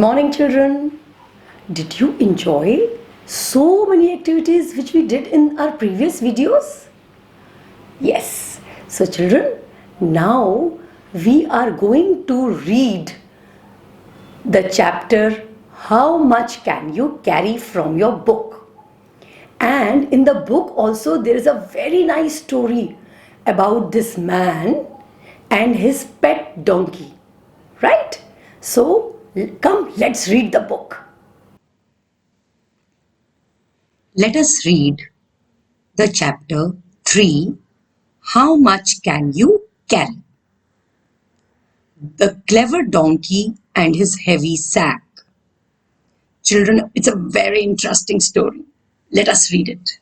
morning, children. Did you enjoy so many activities which we did in our previous videos? Yes. So, children, now we are going to read the chapter How Much Can You Carry from Your Book? And in the book also there is a very nice story about this man and his pet donkey. Right? So, come, let's read the book. Let us read the chapter 3, How Much Can You Carry? The Clever Donkey and His Heavy Sack. Children, it's a very interesting story. Let us read it.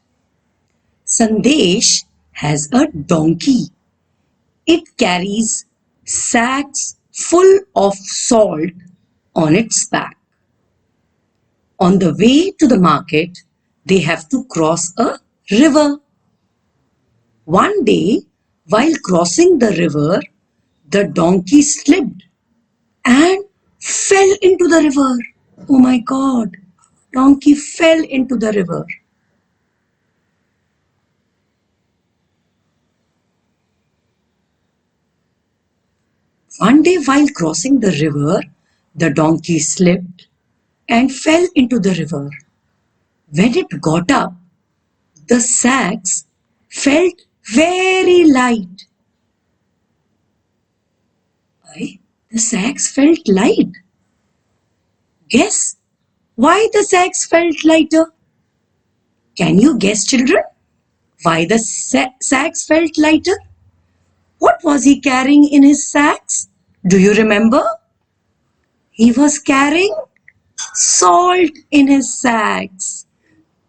Sandesh has a donkey. It carries sacks full of salt on its back. On the way to the market, they have to cross a river. One day, while crossing the river, the donkey slipped and fell into the river. Oh my God, donkey fell into the river. One day, while crossing the river, the donkey slipped and fell into the river. When it got up, the sacks felt very light. Why? The sacks felt light. Guess why the sacks felt lighter? Can you guess, children? Why the sacks felt lighter? What was he carrying in his sacks? Do you remember? He was carrying salt in his sacks.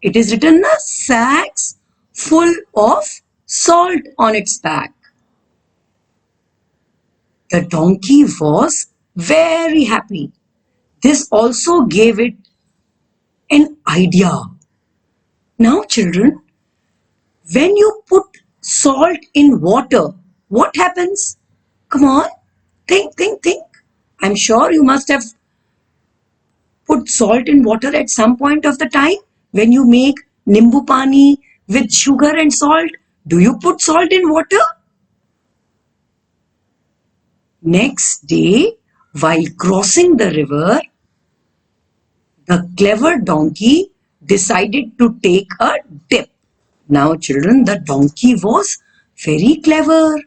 It is written sacks full of salt on its back. The donkey was very happy. This also gave it an idea. Now, children, when you put salt in water, what happens? Come on, think. I'm sure you must have put salt in water at some point of the time when you make nimbu pani with sugar and salt. Do you put salt in water? Next day, while crossing the river, the clever donkey decided to take a dip. Now, children, the donkey was very clever.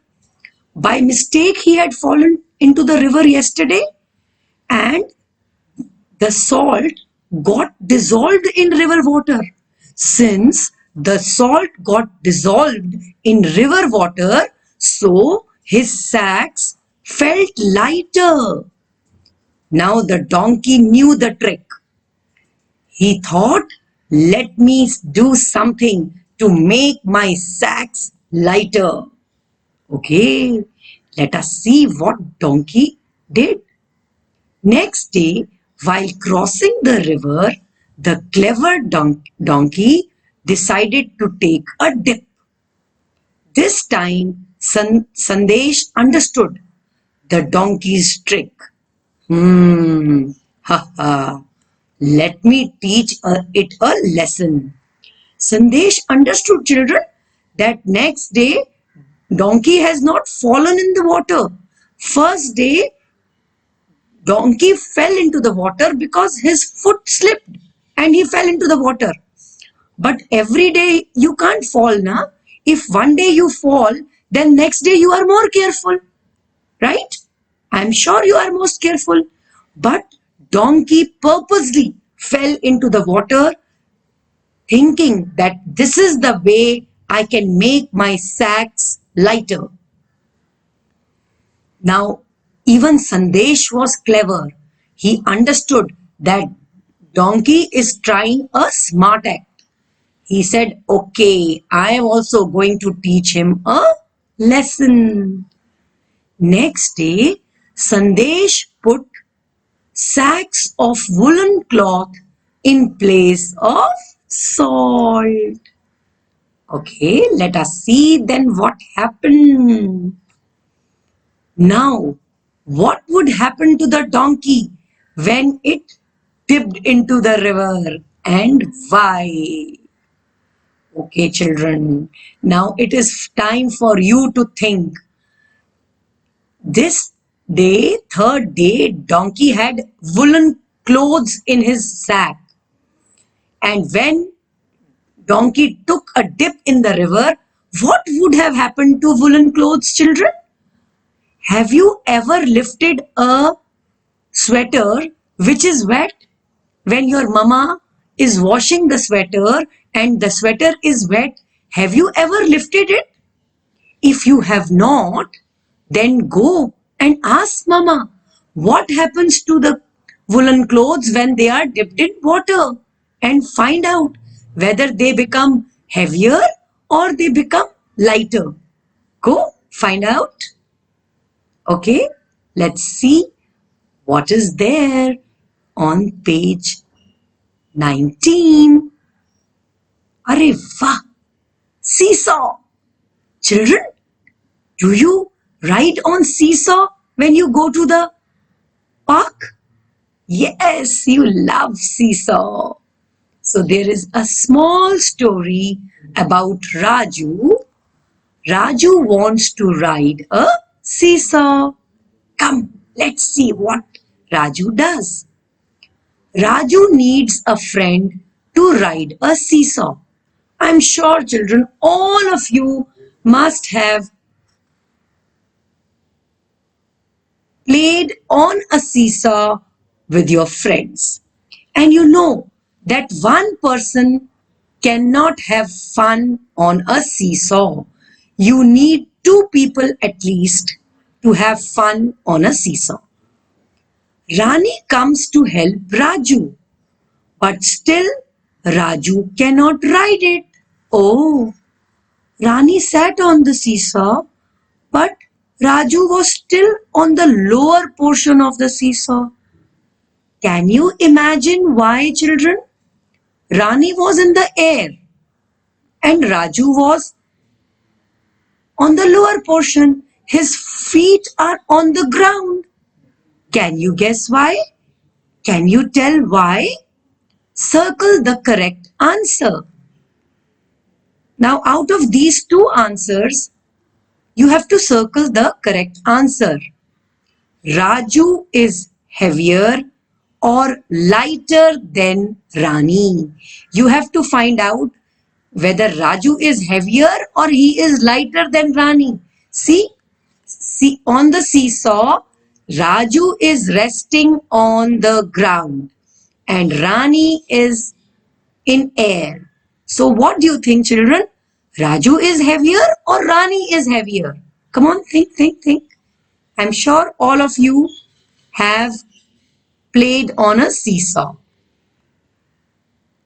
By mistake, he had fallen into the river yesterday and the salt got dissolved in river water. Since the salt got dissolved in river water, so his sacks felt lighter. Now the donkey knew the trick. He thought, let me do something to make my sacks lighter. Okay, let us see what donkey did. Next day, while crossing the river, the clever donkey decided to take a dip. This time, Sandesh understood the donkey's trick. Ha ha, let me teach it a lesson. Sandesh understood, children, that next day, donkey has not fallen in the water. First day, donkey fell into the water because his foot slipped and he fell into the water. But every day you can't fall, na? If one day you fall, then next day you are more careful, right? I'm sure you are most careful. But donkey purposely fell into the water thinking that this is the way I can make my sacks lighter. Now, even Sandesh was clever. He understood that donkey is trying a smart act. He said, okay, I am also going to teach him a lesson. Next day, Sandesh put sacks of woolen cloth in place of salt. Okay, let us see then what happened. Now, what would happen to the donkey when it dipped into the river, and why? Okay, children, now it is time for you to think. This day, third day, donkey had woolen clothes in his sack. And when donkey took a dip in the river, what would have happened to woolen clothes, children? Have you ever lifted a sweater which is wet when your mama is washing the sweater and the sweater is wet? Have you ever lifted it? If you have not, then go and ask mama what happens to the woolen clothes when they are dipped in water, and find out whether they become heavier or they become lighter. Go find out. Okay, let's see what is there on page 19. Arey wah! Seesaw! Children, do you ride on seesaw when you go to the park? Yes, you love seesaw. So there is a small story about Raju. Raju wants to ride a seesaw. Come, let's see what Raju does. Raju needs a friend to ride a seesaw. I'm sure, children, all of you must have played on a seesaw with your friends. And you know that one person cannot have fun on a seesaw. You need two people at least to have fun on a seesaw. Rani comes to help Raju, but still Raju cannot ride it. Oh, Rani sat on the seesaw, but Raju was still on the lower portion of the seesaw. Can you imagine why, children? Rani was in the air and Raju was on the lower portion. His feet are on the ground. Can you guess why? Can you tell why? Circle the correct answer. Now, out of these two answers, you have to circle the correct answer. Raju is heavier or lighter than Rani. You have to find out whether Raju is heavier or he is lighter than Rani. See on the seesaw, Raju is resting on the ground and Rani is in air. So what do you think, children? Raju is heavier or Rani is heavier? Come on, think. I'm sure all of you have played on a seesaw.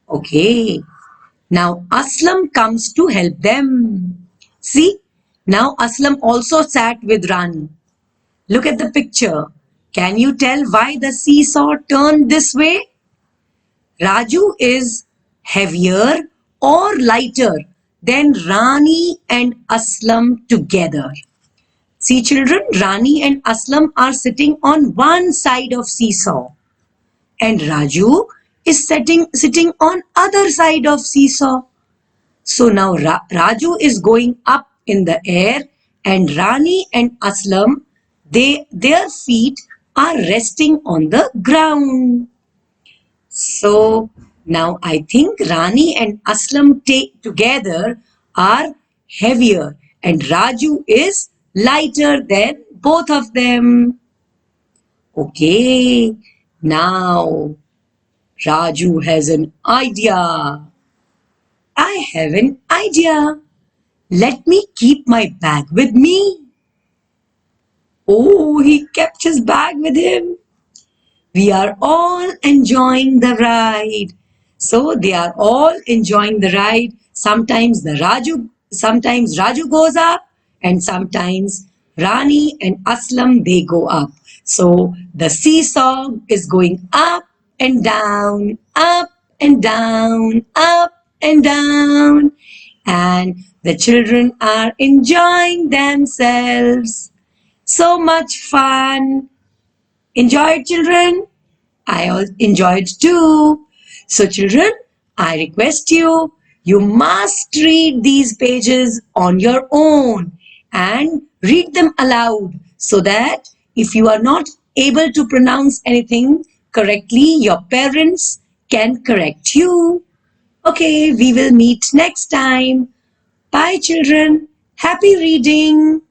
Okay, now Aslam comes to help them. See, now Aslam also sat with Rani. Look at the picture. Can you tell why the seesaw turned this way? Raju is heavier or lighter than Rani and Aslam together. See, children, Rani and Aslam are sitting on one side of seesaw and Raju is sitting on other side of seesaw. So now Raju is going up in the air and Rani and Aslam, their feet are resting on the ground. So now I think Rani and Aslam together are heavier and Raju is lighter than both of them. Okay, now Raju has an idea. I have an idea. Let me keep my bag with me. Oh, he kept his bag with him. We are all enjoying the ride. So they are all enjoying the ride. Sometimes Raju goes up and sometimes Rani and Aslam they go up. So the seesaw is going up and down, up and down, up and down. And the children are enjoying themselves. So much fun. Enjoy it, children. I enjoyed too. So, children, I request you, you must read these pages on your own and read them aloud so that if you are not able to pronounce anything correctly, your parents can correct you. Okay, we will meet next time. Bye, children. Happy reading.